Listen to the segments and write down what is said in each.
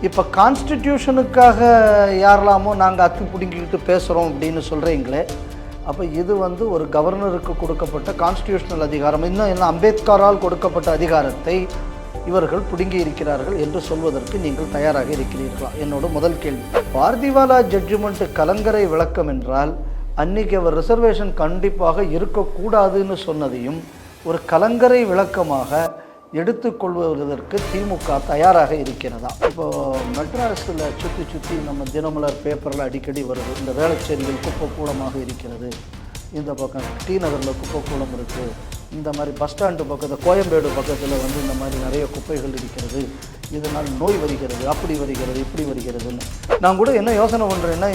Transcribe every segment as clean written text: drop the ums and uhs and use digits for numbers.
இப்போ கான்ஸ்டிடியூஷனுக்காக யாரெல்லாமோ நாங்கள் அத்து பிடுங்கிக்கிட்டு பேசுகிறோம் அப்படின்னு சொல்கிறீங்களே, அப்போ இது ஒரு கவர்னருக்கு கொடுக்கப்பட்ட கான்ஸ்டிடியூஷனல் அதிகாரம், இன்னும் அம்பேத்கரால் கொடுக்கப்பட்ட அதிகாரத்தை இவர்கள் பிடுங்கி இருக்கிறார்கள் என்று சொல்வதற்கு நீங்கள் தயாராக இருக்கிறீர்களா? என்னோட முதல் கேள்வி. பார்திவாலா ஜட்ஜ்மெண்ட் கலங்கரை விளக்கம் என்றால் அன்றைக்கி அவர் ரிசர்வேஷன் கண்டிப்பாக இருக்கக்கூடாதுன்னு சொன்னதையும் ஒரு கலங்கரை விளக்கமாக எடுத்துக்கொள்வதற்கு திமுக தயாராக இருக்கிறதா? இப்போது மெட்ராஸில் சுற்றி நம்ம தினமலர் பேப்பரில் அடிக்கடி வருது, இந்த வேளச்சேரியில் குப்பைக்கூளமாக இருக்கிறது, இந்த பக்கம் டி நகரில் குப்பைக்கூளம் இருக்குது, இந்த மாதிரி பஸ் ஸ்டாண்டு பக்கத்தில் கோயம்பேடு பக்கத்தில் இந்த மாதிரி நிறைய குப்பைகள் இருக்கிறது, இதனால் நோய் வருகிறது, அப்படி வருகிறது, இப்படி வருகிறதுன்னு. நான் கூட என்ன யோசனை பண்ணுறேன்னா,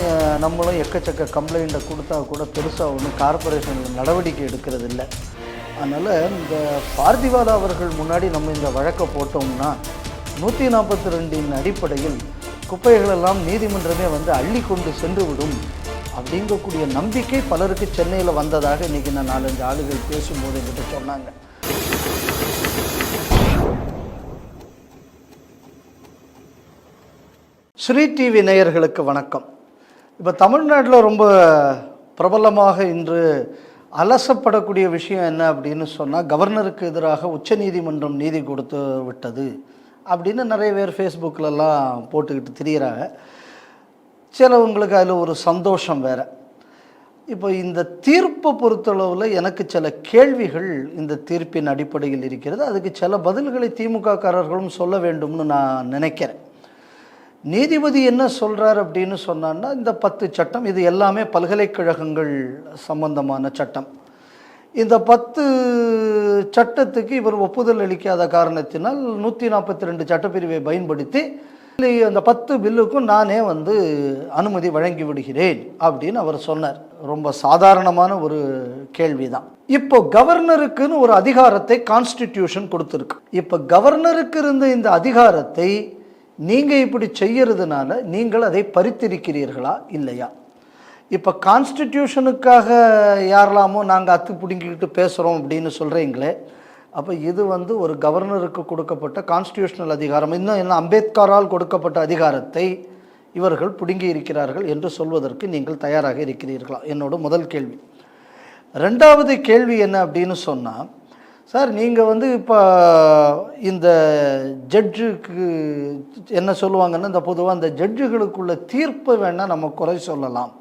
நம்மளும் எக்கச்சக்க கம்ப்ளைண்ட்டை கொடுத்தா கூட பெருசாக ஒன்றும் கார்பரேஷனில் நடவடிக்கை எடுக்கிறது இல்லை. அதனால் இந்த பார்திவாலா அவர்கள் முன்னாடி நம்ம இந்த வழக்கை போட்டோம்னா 142 அடிப்படையில் குப்பைகளெல்லாம் நீதிமன்றமே அள்ளி கொண்டு சென்று விடும் அப்படிங்கக்கூடிய நம்பிக்கை பலருக்கு சென்னையில் வந்ததாக இன்றைக்கி நான் 4-5 ஆளுகள் பேசும்போது என்கிட்ட சொன்னாங்க. ஸ்ரீ டிவி நேயர்களுக்கு வணக்கம். இப்போ தமிழ்நாட்டில் ரொம்ப பிரபலமாக இன்று அலசப்படக்கூடிய விஷயம் என்ன அப்படின்னு சொன்னால், கவர்னருக்கு எதிராக உச்சநீதிமன்றம் நீதி கொடுத்து விட்டது அப்படின்னு நிறைய பேர் ஃபேஸ்புக்கிலலாம் போட்டுக்கிட்டு திரியிறாங்க. சிலவங்களுக்கு அதில் ஒரு சந்தோஷம் வேறு. இப்போ இந்த தீர்ப்பை பொறுத்தளவில் எனக்கு சில கேள்விகள் இந்த தீர்ப்பின் அடிப்படையில் இருக்கிறது. அதுக்கு சில பதில்களை திமுககாரர்களும் சொல்ல வேண்டும்னு நான் நினைக்கிறேன். நீதிபதி என்ன சொல்கிறார் அப்படின்னு சொன்னான்னா, இந்த 10 சட்டம் இது எல்லாமே பல்கலைக்கழகங்கள் சம்பந்தமான சட்டம். இந்த 10 சட்டத்துக்கு இவர் ஒப்புதல் அளிக்காத காரணத்தினால் 142 சட்டப்பிரிவை பயன்படுத்தி அந்த 10 பில்லுக்கும் நானே அனுமதி வழங்கி விடுகிறேன் அப்படின்னு அவர் சொன்னார். ரொம்ப சாதாரணமான ஒரு கேள்வி தான். இப்போ கவர்னருக்குன்னு ஒரு அதிகாரத்தை கான்ஸ்டிடியூஷன் கொடுத்துருக்கு. இப்போ கவர்னருக்கு இருந்த இந்த அதிகாரத்தை நீங்கள் இப்படி செய்யறதுனால நீங்கள் அதை பறித்திருக்கிறீர்களா இல்லையா? இப்போ கான்ஸ்டிடியூஷனுக்காக யாரெல்லாமோ நாங்கள் அத்து பிடுங்கிக்கிட்டு பேசுகிறோம் அப்படின்னு சொல்கிறீங்களே, அப்போ இது ஒரு கவர்னருக்கு கொடுக்கப்பட்ட கான்ஸ்டிடியூஷனல் அதிகாரம், இன்னும் அம்பேத்கரால் கொடுக்கப்பட்ட அதிகாரத்தை இவர்கள் பிடுங்கி இருக்கிறார்கள் என்று சொல்வதற்கு நீங்கள் தயாராக இருக்கிறீர்களா? என்னோட முதல் கேள்வி. ரெண்டாவது கேள்வி என்ன அப்படின்னு சொன்னால், சார் நீங்கள் இப்போ இந்த ஜட்ஜுக்கு என்ன சொல்லுவாங்கன்னா, இந்த பொதுவாக இந்த ஜட்ஜுகளுக்குள்ள தீர்ப்பை வேணால் நம்ம குறை சொல்லலாம்,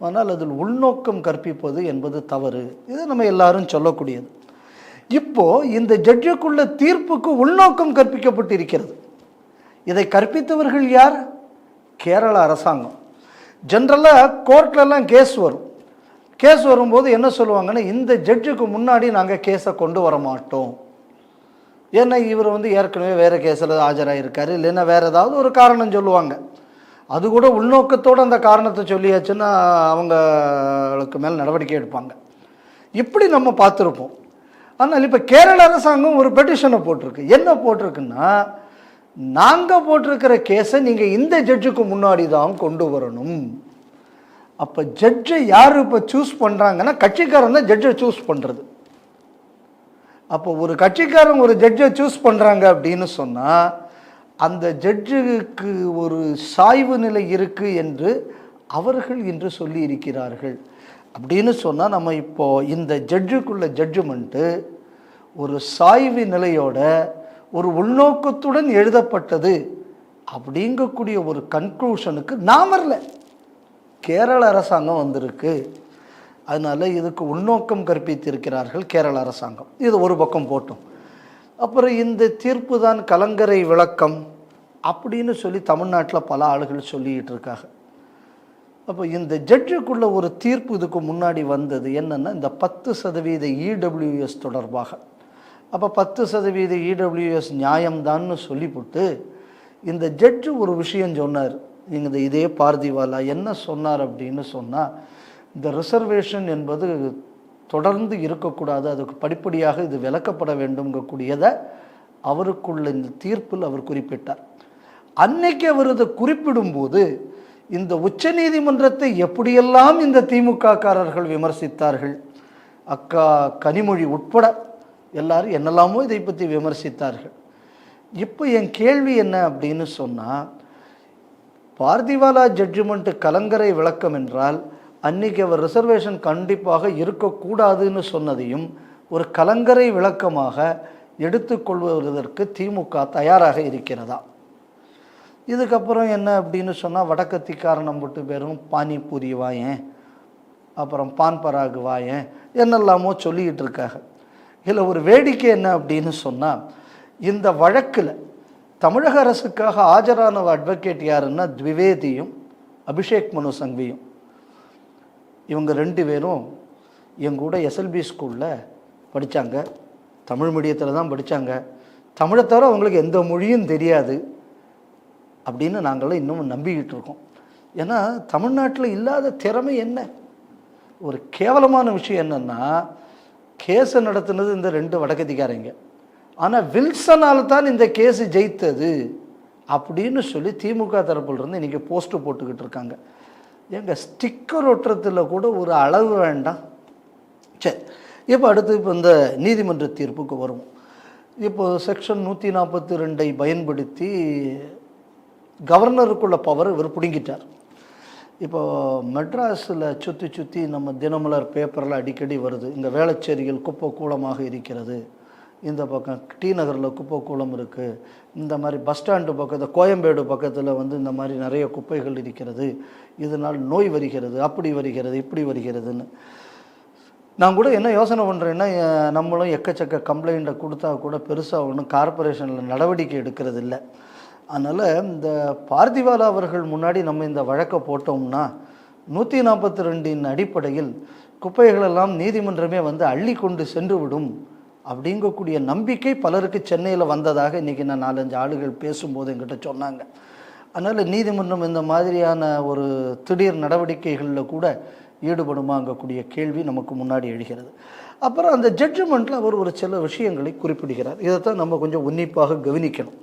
ஆனால் அதில் உள்நோக்கம் கற்பிப்பது என்பது தவறு, இது நம்ம எல்லாரும் சொல்லக்கூடியது. இப்போது இந்த ஜட்ஜுக்குள்ள தீர்ப்புக்கு உள்நோக்கம் கற்பிக்கப்பட்டிருக்கிறது. இதை கற்பித்தவர்கள் யார்? கேரள அரசாங்கம். ஜென்ரலாக கோர்ட்லலாம் கேஸ் வரும்போது என்ன சொல்லுவாங்கன்னா, இந்த ஜட்ஜுக்கு முன்னாடி நாங்கள் கேஸை கொண்டு வர மாட்டோம், ஏன்னா இவர் ஏற்கனவே வேறு கேஸில் ஆஜராகிருக்காரு, இல்லைன்னா வேறு ஏதாவது ஒரு காரணம் சொல்லுவாங்க. அது கூட உள்நோக்கத்தோடு அந்த காரணத்தை சொல்லியாச்சுன்னா அவங்களுக்கு மேலே நடவடிக்கை எடுப்பாங்க. இப்படி நம்ம பார்த்துருப்போம். ஆனால் இப்போ கேரள அரசாங்கம் ஒரு பெட்டிஷனை போட்டிருக்கு. என்ன போட்டிருக்குன்னா, நாங்கள் போட்டிருக்கிற கேஸை நீங்கள் இந்த ஜட்ஜுக்கு முன்னாடி தான் கொண்டு வரணும். அப்போ ஜட்ஜை யார் இப்போ சூஸ் பண்ணுறாங்கன்னா, கட்சிக்காரன் தான் ஜட்ஜை சூஸ் பண்ணுறது. அப்போ ஒரு கட்சிக்காரன் ஒரு ஜட்ஜை சூஸ் பண்ணுறாங்க அப்படின்னு சொன்னால், அந்த ஜட்ஜுக்கு ஒரு சாய்வு நிலை இருக்குது என்று அவர்கள் இன்று சொல்லி இருக்கிறார்கள். அப்படின்னு சொன்னால் நம்ம இப்போது இந்த ஜட்ஜுக்குள்ள ஜட்ஜ்மெண்ட்டு ஒரு சாய்வு நிலையோட ஒரு உள்நோக்கத்துடன் எழுதப்பட்டது அப்படிங்கக்கூடிய ஒரு கன்க்ளூஷனுக்கு நான் வரல, கேரள அரசாங்கம் வந்திருக்கு. அதனால் இதுக்கு உள்நோக்கம் கற்பித்திருக்கிறார்கள் கேரள அரசாங்கம். இது ஒரு பக்கம் போட்டோம். அப்புறம் இந்த தீர்ப்பு தான் கலங்கரை விளக்கம் அப்படின்னு சொல்லி தமிழ்நாட்டில் பல ஆளுகள் சொல்லிக்கிட்டு இருக்காங்க. அப்போ இந்த ஜட்ஜுக்குள்ள ஒரு தீர்ப்பு இதுக்கு முன்னாடி வந்தது என்னென்னா, இந்த 10% EWS தொடர்பாக. அப்போ 10% EWS நியாயம்தான்னு சொல்லிவிட்டு இந்த ஜட்ஜு ஒரு விஷயம் சொன்னார். இதே பார்திவாலா என்ன சொன்னார் அப்படின்னு சொன்னால், இந்த ரிசர்வேஷன் என்பது தொடர்ந்து இருக்கக்கூடாது, அதுக்கு படிப்படியாக இது விலக்கப்பட வேண்டும்ங்கக்கூடியதை அவருக்குள்ள இந்த தீர்ப்பில் அவர் குறிப்பிட்டார். அன்னைக்கு அவர் இதை குறிப்பிடும்போது இந்த உச்ச நீதிமன்றத்தை எப்படியெல்லாம் இந்த திமுககாரர்கள் விமர்சித்தார்கள், அக்கா கனிமொழி உட்பட எல்லாரும் என்னெல்லாமோ இதை பற்றி விமர்சித்தார்கள். இப்போ என் கேள்வி என்ன அப்படின்னு சொன்னால், பார்திவாலா ஜட்ஜ்மெண்ட் கலங்கரை விளக்கம் என்றால் அன்னைக்கு அவர் ரிசர்வேஷன் கண்டிப்பாக இருக்கக்கூடாதுன்னு சொன்னதையும் ஒரு கலங்கரை விளக்கமாக எடுத்துக்கொள்வதற்கு திமுக தயாராக இருக்கிறதா? இதுக்கப்புறம் என்ன அப்படின்னு சொன்னால் வடக்கத்திக்காரன் நம்பிட்டு பேரும் பானிபூரி வாயேன், அப்புறம் பான் பராகு வாயேன் என்னெல்லாமோ சொல்லிக்கிட்டு இருக்காங்க. இதில் ஒரு வேடிக்கை என்ன அப்படின்னு சொன்னால், இந்த வழக்கில் தமிழக அரசுக்காக ஆஜரான அட்வொகேட் யாருன்னா த்விவேதியும் அபிஷேக் மனு சங்வியும். இவங்க 2 பேரும் எங்கூட எஸ்எல்பி ஸ்கூலில் படித்தாங்க, தமிழ் மீடியத்தில் தான் படித்தாங்க. தமிழை தவிர அவங்களுக்கு எந்த மொழியும் தெரியாது அப்படின்னு நாங்களும் இன்னும் நம்பிக்கிட்டு இருக்கோம். ஏன்னா தமிழ்நாட்டில் இல்லாத திறமை என்ன? ஒரு கேவலமான விஷயம் என்னென்னா, கேஸை நடத்துனது இந்த 2 வடக்கத்திக்காரங்க, ஆனால் வில்சனால் தான் இந்த கேஸு ஜெயித்தது அப்படின்னு சொல்லி திமுக தரப்புலேருந்து இன்றைக்கி போஸ்ட்டு போட்டுக்கிட்டு இருக்காங்க. எங்கள் ஸ்டிக்கர் ஒட்டுறத்தில் கூட ஒரு அளவு வேண்டாம். சரி, இப்போ அடுத்து இந்த நீதிமன்ற தீர்ப்புக்கு வருவோம். இப்போது செக்ஷன் 142 பயன்படுத்தி கவர்னருக்குள்ள பவர் இவர் பிடுங்கிட்டார். இப்போது மெட்ராஸில் சுற்றி நம்ம தினமலர் பேப்பரில் அடிக்கடி வருது, இங்கே வேளச்சேரியில் குப்பை கூலமாக இருக்கிறது, இந்த பக்கம் டி நகரில் குப்பை கூலம் இருக்குது, இந்த மாதிரி பஸ் ஸ்டாண்டு பக்கத்தில் கோயம்பேடு பக்கத்தில் இந்த மாதிரி நிறைய குப்பைகள் இருக்கிறது, இதனால் நோய் வருகிறது, அப்படி வருகிறது, இப்படி வருகிறதுன்னு. நான் கூட என்ன யோசனை பண்ணுறேன்னா, நம்மளும் எக்கச்சக்க கம்ப்ளைண்ட்டை கொடுத்தா கூட பெருசாக ஒன்றும் கார்பரேஷனில் நடவடிக்கை எடுக்கிறது இல்லை. அதனால் இந்த பார்திவாலா அவர்கள் முன்னாடி நம்ம இந்த வழக்கை போட்டோம்னா 142 அடிப்படையில் குப்பைகளெல்லாம் நீதிமன்றமே அள்ளி கொண்டு சென்று விடும் அப்படிங்கக்கூடிய நம்பிக்கை பலருக்கு சென்னையில் வந்ததாக இன்றைக்கி நான் 4-5 ஆளுகள் பேசும்போது என்கிட்ட சொன்னாங்க. அதனால் நீதிமன்றம் இந்த மாதிரியான ஒரு திடீர் நடவடிக்கைகளில் கூட ஈடுபடுமாங்கக்கூடிய கேள்வி நமக்கு முன்னாடி எழுகிறது. அப்புறம் அந்த ஜட்ஜ்மெண்ட்டில் அவர் ஒரு சில விஷயங்களை குறிப்பிடுகிறார். இதைத்தான் நம்ம கொஞ்சம் உன்னிப்பாக கவனிக்கணும்.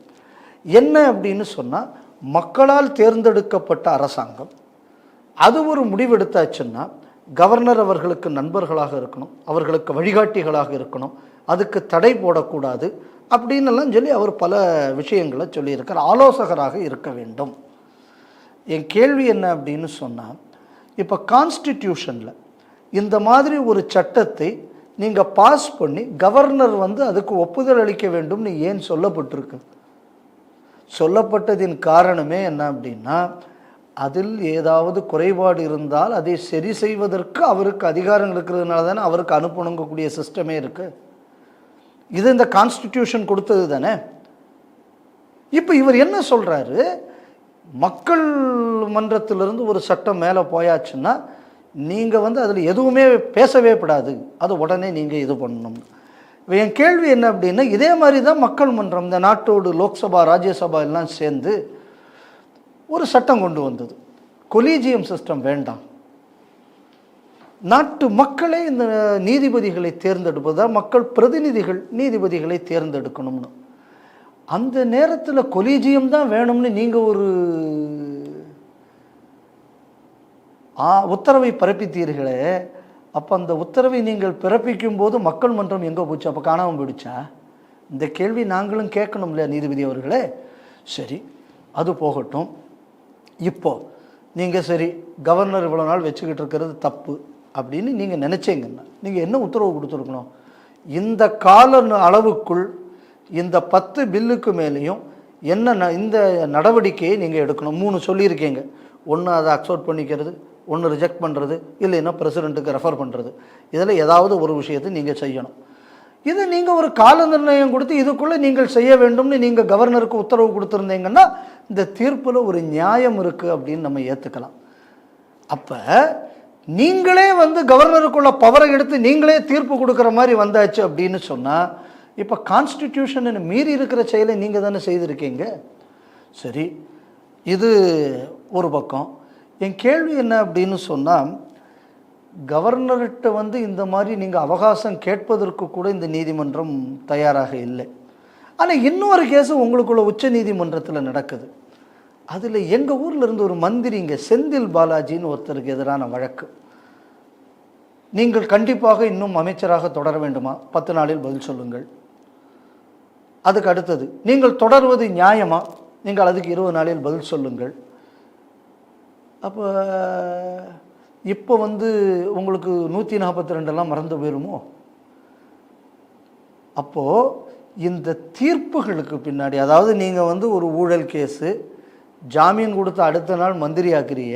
என்ன அப்படின்னு சொன்னால், மக்களால் தேர்ந்தெடுக்கப்பட்ட அரசாங்கம் அது ஒரு முடிவெடுத்தாச்சுன்னா கவர்னர் அவர்களுக்கு நண்பர்களாக இருக்கணும், அவர்களுக்கு வழிகாட்டிகளாக இருக்கணும், அதுக்கு தடை போடக்கூடாது அப்படின்னெல்லாம் சொல்லி அவர் பல விஷயங்களை சொல்லியிருக்கார். ஆலோசகராக இருக்க வேண்டும். என் கேள்வி என்ன அப்படின்னு சொன்னால், இப்போ கான்ஸ்டிடியூஷனில் இந்த மாதிரி ஒரு சட்டத்தை நீங்கள் பாஸ் பண்ணி கவர்னர் அதுக்கு ஒப்புதல் அளிக்க வேண்டும்னு ஏன் சொல்லப்பட்டிருக்கு? சொல்லப்பட்டதின் காரணமே என்ன அப்படின்னா, அதில் ஏதாவது குறைபாடு இருந்தால் அதை சரி செய்வதற்கு அவருக்கு அதிகாரம் இருக்கிறதுனால தானே அவருக்கு அனுப்பணுங்கக்கூடிய சிஸ்டமே இருக்குது. இது இந்த கான்ஸ்டிடியூஷன் கொடுத்தது தானே. இப்போ இவர் என்ன சொல்கிறாரு, மக்கள் மன்றத்திலிருந்து ஒரு சட்டம் மேலே போயாச்சுன்னா நீங்கள் அதில் எதுவுமே பேசவே படாது, அது உடனே நீங்கள் இது பண்ணணும். என் கேள்வி என்ன அப்படின்னா, இதே மாதிரி தான் மக்கள் மன்றம் இந்த நாட்டோடு லோக்சபா ராஜ்யசபா எல்லாம் சேர்ந்து ஒரு சட்டம் கொண்டு வந்தது. கொலீஜியம் சிஸ்டம் வேண்டாம், நாட்டு மக்களே இந்த நீதிபதிகளை தேர்ந்தெடுப்பதா, மக்கள் பிரதிநிதிகள் நீதிபதிகளை தேர்ந்தெடுக்கணும்னு. அந்த நேரத்தில் கொலீஜியம் தான் வேணும்னு நீங்கள் ஒரு உத்தரவை பிறப்பித்தீர்களே, அப்போ அந்த உத்தரவை நீங்கள் பிறப்பிக்கும் போது மக்கள் மன்றம் எங்கே போச்சு? அப்போ காணாமல் போயிடுச்சா? இந்த கேள்வி நாங்களும் கேட்கணும் இல்லையா நீதிபதி அவர்களே? சரி, அது போகட்டும். இப்போ நீங்கள் சரி கவர்னர் இவ்வளோ நாள் வச்சுக்கிட்டு இருக்கிறது தப்பு அப்படின்னு நீங்கள் நினச்சிங்கன்னா நீங்கள் என்ன உத்தரவு கொடுத்துருக்கணும்? இந்த கால அளவுக்குள் இந்த 10 பில்லுக்கு மேலேயும் என்ன இந்த நடவடிக்கையை நீங்கள் எடுக்கணும். 3 சொல்லியிருக்கீங்க. ஒன்று அதை அக்செப்ட் பண்ணிக்கிறது, ஒன்று ரிஜெக்ட் பண்ணுறது, இல்லைன்னா பிரசிடெண்ட்டுக்கு ரெஃபர் பண்ணுறது. இதில் ஏதாவது ஒரு விஷயத்தை நீங்கள் செய்யணும். இது நீங்கள் ஒரு கால நிர்ணயம் கொடுத்து இதுக்குள்ளே நீங்கள் செய்ய வேண்டும்னு நீங்கள் கவர்னருக்கு உத்தரவு கொடுத்துருந்தீங்கன்னா இந்த தீர்ப்பில் ஒரு நியாயம் இருக்குது அப்படின்னு நம்ம ஏற்றுக்கலாம். அப்போ நீங்களே கவர்னருக்குள்ள பவரை எடுத்து நீங்களே தீர்ப்பு கொடுக்குற மாதிரி வந்தாச்சு அப்படின்னு சொன்னால், இப்போ கான்ஸ்டிடியூஷனை மீறி இருக்கிற செயலை நீங்கள் தானே செய்திருக்கீங்க. சரி, இது ஒரு பக்கம். என் கேள்வி என்ன அப்படின்னு சொன்னால், கவர்னர்கிட்ட இந்த மாதிரி நீங்கள் அவகாசம் கேட்பதற்கு கூட இந்த நீதிமன்றம் தயாராக இல்லை. ஆனால் இன்னொரு கேஸு உங்களுக்குள்ள உச்ச நீதிமன்றத்தில் நடக்குது. அதில் எங்கள் ஊரில் இருந்து ஒரு மந்திரிங்க செந்தில் பாலாஜின்னு ஒருத்தருக்கு எதிரான வழக்கு. நீங்கள் கண்டிப்பாக இன்னும் அமைச்சராக தொடர வேண்டுமா? 10 நாளில் பதில் சொல்லுங்கள். அதுக்கு அடுத்தது, நீங்கள் தொடர்வது நியாயமா? நீங்கள் அதுக்கு 20 நாளில் பதில் சொல்லுங்கள். அப்போ இப்போ வந்து உங்களுக்கு 142 மறந்து போயிருமோ? அப்போது இந்த தீர்ப்புகளுக்கு பின்னாடி, அதாவது நீங்கள் வந்து ஒரு ஊழல் கேஸு ஜாமீன் கொடுத்து அடுத்த நாள் மந்திரி ஆக்குறிய,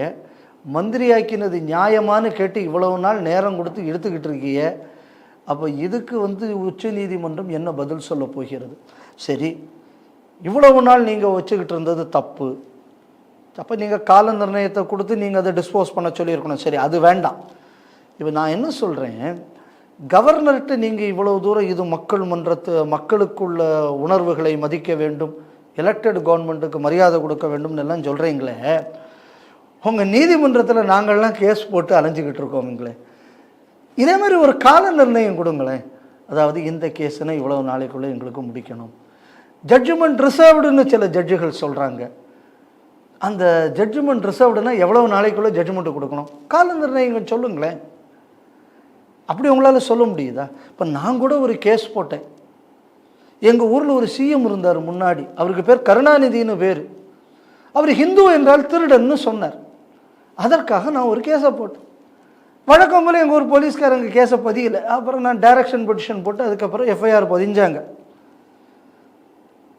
மந்திரி ஆக்கினது நியாயமானு கேட்டு இவ்வளவு நாள் நேரம் கொடுத்து எடுத்துக்கிட்டு இருக்கிய. அப்போ இதுக்கு வந்து உச்ச நீதிமன்றம் என்ன பதில் சொல்ல போகிறது? சரி, இவ்வளவு நாள் நீங்கள் வச்சுக்கிட்டு இருந்தது தப்பு, அப்போ நீங்கள் கால நிர்ணயத்தை கொடுத்து நீங்கள் அதை டிஸ்போஸ் பண்ண சொல்லியிருக்கணும். சரி, அது வேண்டாம். இப்போ நான் என்ன சொல்கிறேன், கவர்னர்கிட்ட நீங்கள் இவ்வளவு தூரம் இது மக்களுக்குள்ள உணர்வுகளை மதிக்க வேண்டும், எலெக்டட் கவர்மெண்ட்டுக்கு மரியாதை கொடுக்க வேண்டும்னு எல்லாம் சொல்கிறீங்களே, உங்கள் நீதிமன்றத்தில் நாங்கள்லாம் கேஸ் போட்டு அலைஞ்சிக்கிட்டு இருக்கோங்களே, இதே மாதிரி ஒரு கால நிர்ணயம் கொடுங்களேன். அதாவது இந்த கேஸுன்னா இவ்வளவு நாளைக்குள்ளே எங்களுக்கு முடிக்கணும். ஜட்ஜ்மெண்ட் ரிசர்வ்டுன்னு சில ஜட்ஜுகள் சொல்கிறாங்க. அந்த ஜட்ஜ்மெண்ட் ரிசர்வ்டுனா எவ்வளவு நாளைக்குள்ளே ஜட்ஜ்மெண்ட்டு கொடுக்கணும்? கால நிர்ணயங்கள் சொல்லுங்களேன். அப்படி உங்களால் சொல்ல முடியுதா? இப்போ நான் கூட ஒரு கேஸ் போட்டேன். எங்கள் ஊரில் ஒரு சிஎம் இருந்தார் முன்னாடி, அவருக்கு பேர் கருணாநிதினு பேர். அவர் ஹிந்து என்றால் திருடன்னு சொன்னார். அதற்காக நான் ஒரு கேஸை போட்டேன். வழக்கம் போல் எங்கள் ஊர் போலீஸ்காரங்க கேஸை பதியலை. அப்புறம் நான் டைரக்ஷன் பெட்டிஷன் போட்டு அதுக்கப்புறம் எஃப்ஐஆர் பதிஞ்சாங்க.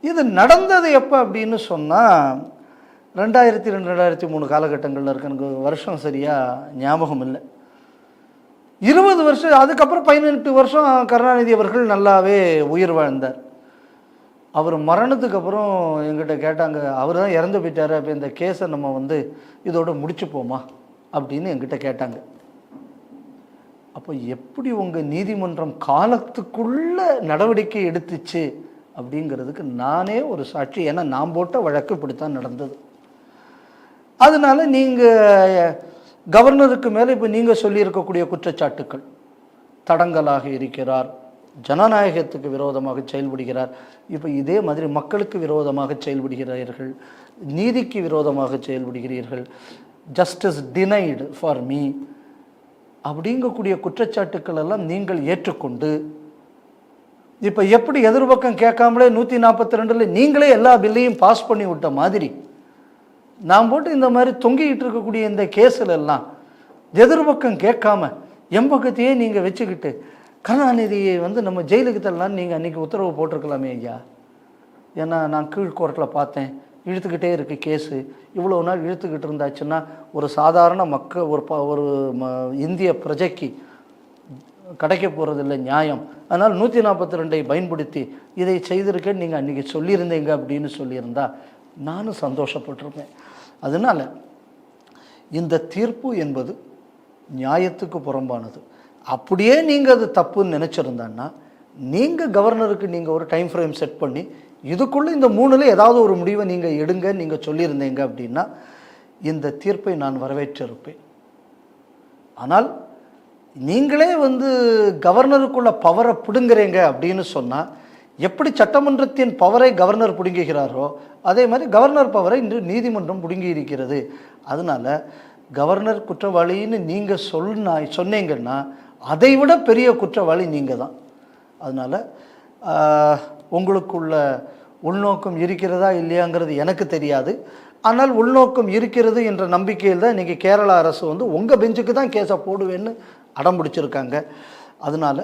இது நடந்தது எப்போ அப்படின்னு சொன்னால் 2002-2003 காலகட்டங்களில் இருக்கு. எனக்கு வருஷம் சரியாக ஞாபகம் இல்லை. 20 வருஷம், அதுக்கப்புறம் 18 வருஷம் கருணாநிதி அவர்கள் நல்லாவே உயிர் வாழ்ந்தார். அவர் மரணத்துக்கு அப்புறம் எங்கிட்ட கேட்டாங்க, அவர் தான் இறந்து போயிட்டார், அப்போ இந்த கேஸை நம்ம வந்து இதோட முடிச்சுப்போமா அப்படின்னு என்கிட்ட கேட்டாங்க. அப்போ எப்படி உங்கள் நீதிமன்றம் காலத்துக்குள்ள நடவடிக்கை எடுத்துச்சு அப்படிங்கிறதுக்கு நானே ஒரு சாட்சி. ஏன்னா நான் போட்ட வழக்கு இப்படித்தான் நடந்தது. அதனால நீங்கள் கவர்னருக்கு மேலே இப்போ நீங்கள் சொல்லியிருக்கக்கூடிய குற்றச்சாட்டுக்கள், தடங்கலாக இருக்கிறார், ஜனநாயகத்துக்கு விரோதமாக செயல்படுகிறார், இப்போ இதே மாதிரி மக்களுக்கு விரோதமாக செயல்படுகிறீர்கள், நீதிக்கு விரோதமாக செயல்படுகிறீர்கள், ஜஸ்டிஸ் டினைடு ஃபார் மீ அப்படிங்கக்கூடிய குற்றச்சாட்டுக்கள் எல்லாம் நீங்கள் ஏற்றுக்கொண்டு இப்போ எப்படி எதிர்பக்கம் கேட்காமலே 142 நீங்களே எல்லா பில்லையும் பாஸ் பண்ணி விட்ட மாதிரி நான் போட்டு இந்த மாதிரி தொங்கிக்கிட்டு இருக்கக்கூடிய இந்த கேஸில் எல்லாம் எதிர்பக்கம் கேட்காம எம்பக்கத்தையே நீங்கள் வச்சுக்கிட்டு கருணாநிதியை வந்து நம்ம ஜெயிலுக்கு தள்ளலான்னு நீங்கள் அன்றைக்கி உத்தரவு போட்டிருக்கலாமே ஐயா. ஏன்னா நான் கீழ் கோர்ட்டில் பார்த்தேன், இழுத்துக்கிட்டே இருக்கு கேஸு. இவ்வளோ நாள் இழுத்துக்கிட்டு இருந்தாச்சுன்னா ஒரு சாதாரண ஒரு இந்திய பிரஜைக்கு கிடைக்க போகிறதில்ல நியாயம். அதனால் 142 பயன்படுத்தி இதை செய்திருக்கேன்னு நீங்கள் அன்றைக்கி சொல்லியிருந்தீங்க அப்படின்னு சொல்லியிருந்தா நானும் சந்தோஷப்பட்டிருப்பேன். அதனால் இந்த தீர்ப்பு என்பது நியாயத்துக்கு புறம்பானது. அப்படியே நீங்கள் அது தப்புன்னு நினச்சிருந்தான்னா நீங்கள் கவர்னருக்கு நீங்கள் ஒரு டைம் ஃப்ரேம் செட் பண்ணி இதுக்குள்ளே இந்த 3ல் ஏதாவது ஒரு முடிவை நீங்கள் எடுங்க நீங்கள் சொல்லியிருந்தீங்க அப்படின்னா இந்த தீர்ப்பை நான் வரவேற்றிருப்பேன். ஆனால் நீங்களே வந்து கவர்னருக்குள்ள பவரை பிடுங்குறீங்க அப்படின்னு சொன்னால், எப்படி சட்டமன்றத்தின் பவரை கவர்னர் பிடுங்குகிறாரோ அதே மாதிரி கவர்னர் பவரை இன்று நீதிமன்றம் பிடுங்கி இருக்கிறது. அதனால் கவர்னர் குற்றவாளின்னு நீங்கள் சொன்னீங்கன்னா அதை விட பெரிய குற்றவாளி நீங்கள் தான். அதனால் உங்களுக்குள்ள உள்நோக்கம் இருக்கிறதா இல்லையாங்கிறது எனக்கு தெரியாது. ஆனால் உள்நோக்கம் இருக்கிறது என்ற நம்பிக்கையில் தான் இன்றைக்கி கேரளா அரசு வந்து உங்கள் பெஞ்சுக்கு தான் கேஸை போடுவேன்னு அடம் பிடிச்சிருக்காங்க. அதனால்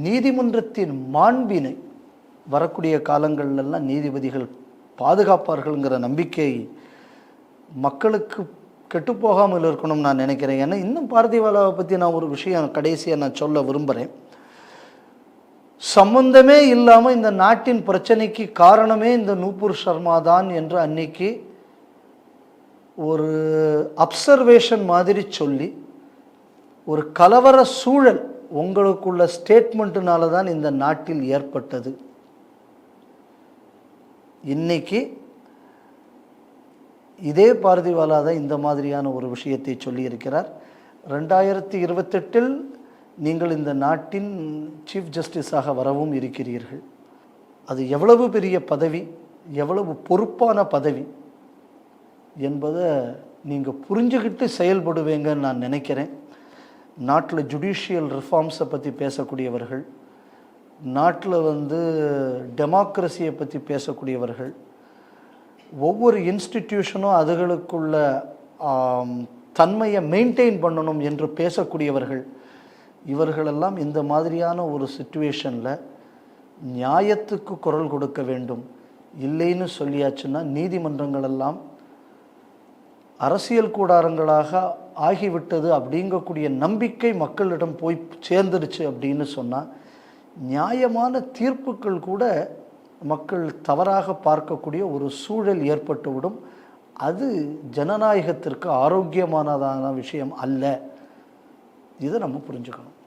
நீதிமன்றத்தின் மாண்பினை வரக்கூடிய காலங்கள்லாம் நீதிபதிகள் பாதுகாப்பார்கள்ங்கிற நம்பிக்கை மக்களுக்கு கெட்டுப்போகாமல் இருக்கணும்னு நான் நினைக்கிறேன். ஏன்னா இன்னும் பார்த்திவாலாவை பற்றி நான் ஒரு விஷயம் கடைசியாக நான் சொல்ல விரும்புகிறேன். சம்பந்தமே இல்லாமல் இந்த நாட்டின் பிரச்சனைக்கு காரணமே இந்த நூபுர் சர்மா தான் என்று அன்னைக்கு ஒரு அப்சர்வேஷன் மாதிரி சொல்லி ஒரு கலவர சூழல் உங்களுக்குள்ள ஸ்டேட்மெண்ட்டுனால தான் இந்த நாட்டில் ஏற்பட்டது. இன்னைக்கு இதே பார்த்திவாலா தான் இந்த மாதிரியான ஒரு விஷயத்தை சொல்லியிருக்கிறார். 2028 நீங்கள் இந்த நாட்டின் சீஃப் ஜஸ்டிஸாக வரவும் இருக்கிறீர்கள். அது எவ்வளவு பெரிய பதவி, எவ்வளவு பொறுப்பான பதவி என்பதை நீங்கள் புரிஞ்சுக்கிட்டு செயல்படுவீங்கன்னு நான் நினைக்கிறேன். நாட்டில் ஜுடிஷியல் ரிஃபார்ம்ஸை பற்றி பேசக்கூடியவர்கள், நாட்டில் டெமோக்ரஸியை பற்றி பேசக்கூடியவர்கள், ஒவ்வொரு இன்ஸ்டிடியூஷனும் அதுகளுக்குள்ள தன்மையை மெயின்டைன் பண்ணணும் என்று பேசக்கூடியவர்கள், இவர்களெல்லாம் இந்த மாதிரியான ஒரு சிச்சுவேஷனில் நியாயத்துக்கு குரல் கொடுக்க வேண்டும். இல்லைன்னு சொல்லியாச்சுன்னா நீதிமன்றங்களெல்லாம் அரசியல் கூடாரங்களாக ஆகிவிட்டது அப்படிங்கக்கூடிய நம்பிக்கை மக்களிடம் போய் சேர்ந்துருச்சு அப்படின்னு சொன்னால் நியாயமான தீர்ப்புகள் கூட மக்கள் தவறாக பார்க்கக்கூடிய ஒரு சூழல் ஏற்பட்டுவிடும். அது ஜனநாயகத்திற்கு ஆரோக்கியமானதான விஷயம் அல்ல. இதை நம்ம புரிஞ்சுக்கணும்.